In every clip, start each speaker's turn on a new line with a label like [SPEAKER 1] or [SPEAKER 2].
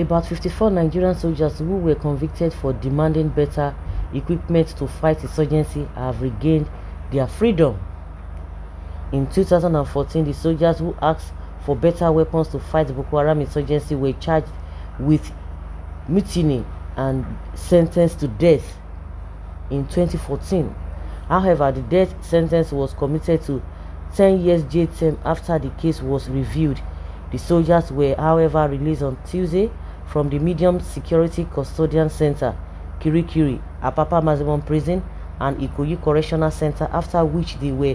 [SPEAKER 1] About 54 Nigerian soldiers who were convicted for demanding better equipment to fight insurgency have regained their freedom. In 2014, the soldiers who asked for better weapons to fight Boko Haram insurgency were charged with mutiny and sentenced to death in 2014. However, the death sentence was commuted to 10 years jail term after the case was reviewed. The soldiers were, however, released on Tuesday from the medium security custodian center, Kirikiri, Apapa Maximum Prison, and Ikoyi Correctional Center, after which they were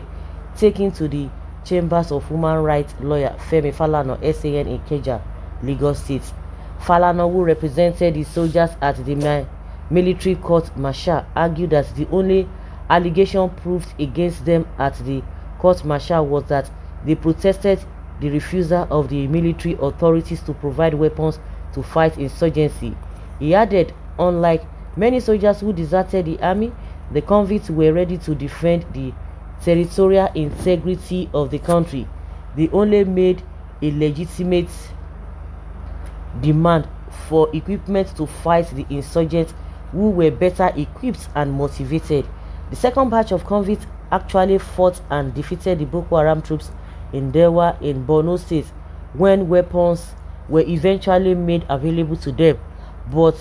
[SPEAKER 1] taken to the chambers of human rights lawyer Femi Falana SAN in Ikeja, Lagos State. Falana, who represented the soldiers at the military court martial, argued that the only allegation proved against them at the court martial was that they protested the refusal of the military authorities to provide weapons to fight insurgency. He added, unlike many soldiers who deserted the army, the convicts were ready to defend the territorial integrity of the country. They only made a legitimate demand for equipment to fight the insurgents, who were better equipped and motivated. The second batch of convicts actually fought and defeated the Boko Haram troops in Dewa in Borno State when weapons were eventually made available to them. But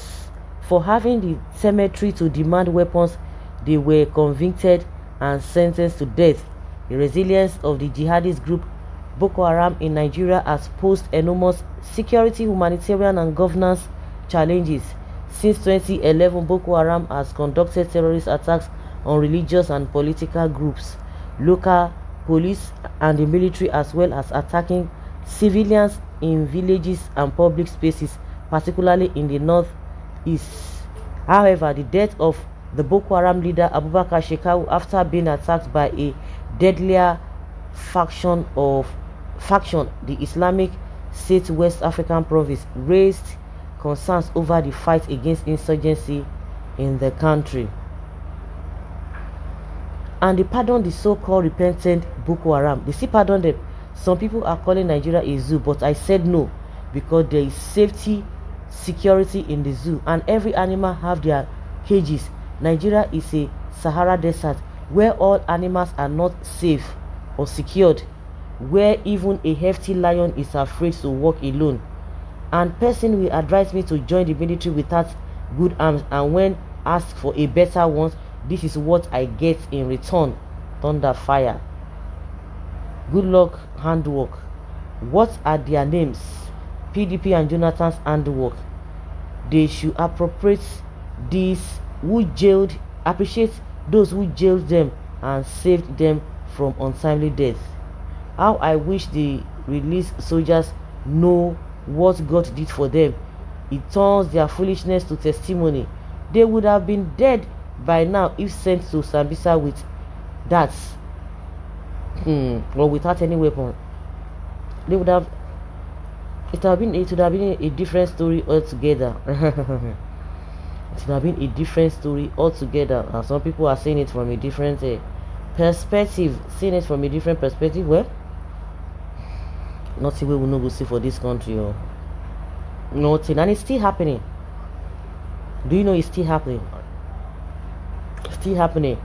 [SPEAKER 1] for having the cemetery to demand weapons, they were convicted and sentenced to death. The resilience of the jihadist group Boko Haram in Nigeria has posed enormous security, humanitarian, and governance challenges. Since 2011, Boko Haram has conducted terrorist attacks on religious and political groups, local police, and the military, as well as attacking civilians in villages and public spaces, particularly in the northeast. However, the death of the Boko Haram leader Abubakar Shekau after being attacked by a deadlier faction, the Islamic State West African province, raised concerns over the fight against insurgency in the country. And they pardoned the so-called repentant Boko Haram. They still pardon them. Some people are calling Nigeria a zoo, but I said no, because there is safety, security in the zoo, and every animal have their cages. Nigeria is a Sahara desert where all animals are not safe or secured, where even a hefty lion is afraid to walk alone. And person will advise me to join the military without good arms, and when asked for a better one, this is what I get in return: thunder fire. Good luck, handwork. What are their names? PDP and Jonathan's handwork. They should appropriate appreciate those who jailed them and saved them from untimely death. How I wish the released soldiers know what God did for them. It turns their foolishness to testimony. They would have been dead by now if sent to Sambisa with that, or without any weapon. They would have. It would have been a different story altogether. It would have been a different story altogether. And some people are saying it from a different perspective. Seeing it from a different perspective. Well, nothing we will not go see for this country. Or nothing, and it's still happening. Do you know it's still happening? It's still happening.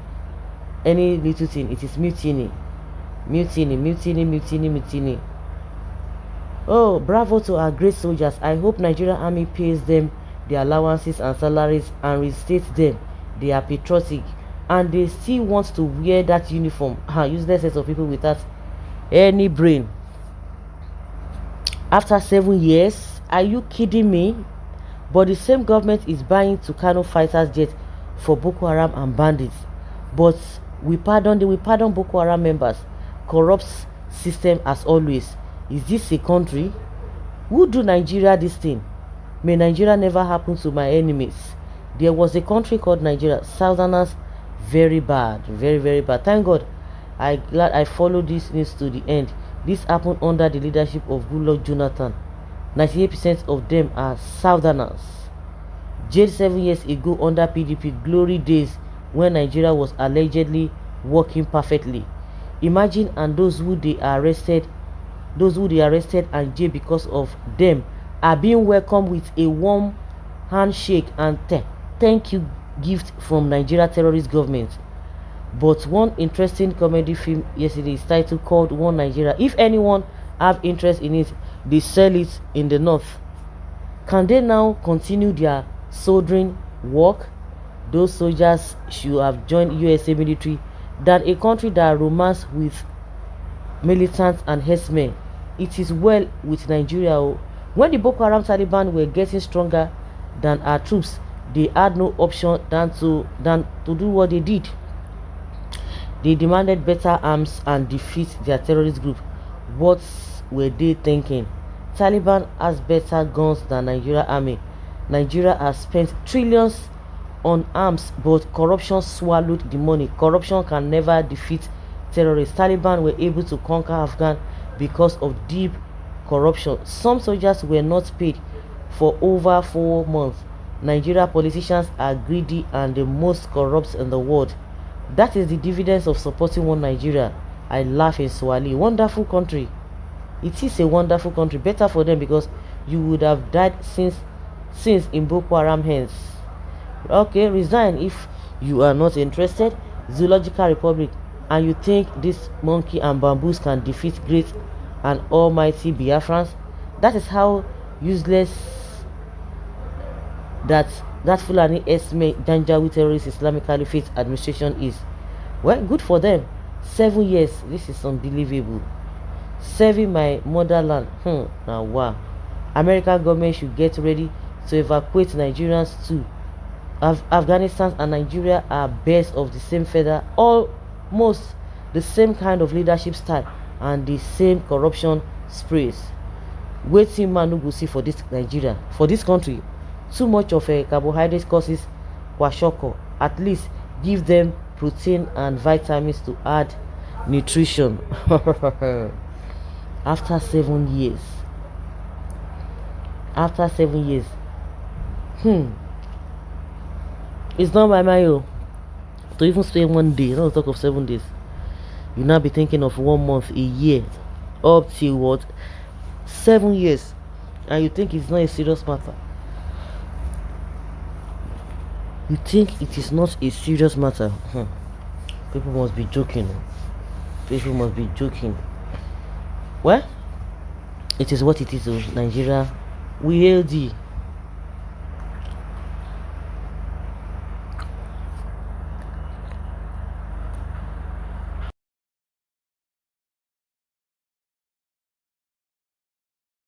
[SPEAKER 1] Any little thing, it is mutiny. Mutiny. Oh, bravo to our great soldiers. I hope Nigerian army pays them their allowances and salaries and reinstates them. They are patriotic and they still want to wear that uniform. Useless set of people without any brain. After 7 years, are you kidding me? But the same government is buying Tucano fighters jet for Boko Haram and bandits. But we pardon Boko Haram members. Corrupt system as always. Is this a country? Who do Nigeria this thing? May Nigeria never happen to my enemies. There was a country called Nigeria. Southerners, very bad, very, very bad. Thank God, I'm glad I followed this news to the end. This happened under the leadership of Goodluck Jonathan. 98% of them are Southerners. Jailed 7 years ago under PDP glory days when Nigeria was allegedly working perfectly. Imagine, and those who they arrested and jailed because of them are being welcomed with a warm handshake and thank you gift from Nigeria terrorist government. But one interesting comedy film yesterday is titled called One Nigeria. If anyone have interest in it, they sell it in the north. Can they now continue their soldering work? Those soldiers should have joined USA military than a country that romance with militants and herdsmen. It is well with Nigeria. When the Boko Haram Taliban were getting stronger than our troops, they had no option than to do what they did. They demanded better arms and defeat their terrorist group. What were they thinking? Taliban has better guns than Nigeria army. Nigeria has spent trillions on arms, but corruption swallowed the money. Corruption can never defeat terrorists. Taliban were able to conquer Afghan because of deep corruption. Some soldiers were not paid for over 4 months. Nigeria politicians are greedy and the most corrupt in the world. That is the dividends of supporting One Nigeria. I laugh in Swahili. Wonderful country. It is a wonderful country. Better for them because you would have died since in Boko Haram hands. Okay, resign if you are not interested. Zoological Republic. And you think this monkey and bamboos can defeat great and almighty Biafrans? That is how useless that Fulani Esme Janjaweed terrorist Islamic Caliphate administration is. Well, good for them. 7 years. This is unbelievable. Serving my motherland. Now wow. American government should get ready to evacuate Nigerians too. Afghanistan and Nigeria are birds of the same feather, almost the same kind of leadership style and the same corruption sprays. Waiting man no go see for this Nigeria, for this country. Too much of a carbohydrate causes kwashiorkor. At least give them protein and vitamins to add nutrition. After 7 years. It's not by my to even spend 1 day, not talk of 7 days. You now be thinking of 1 month, a year, up till what? 7 years, and you think it's not a serious matter. You think it is not a serious matter. People must be joking. Well, it is what it is. Nigeria, we hail thee.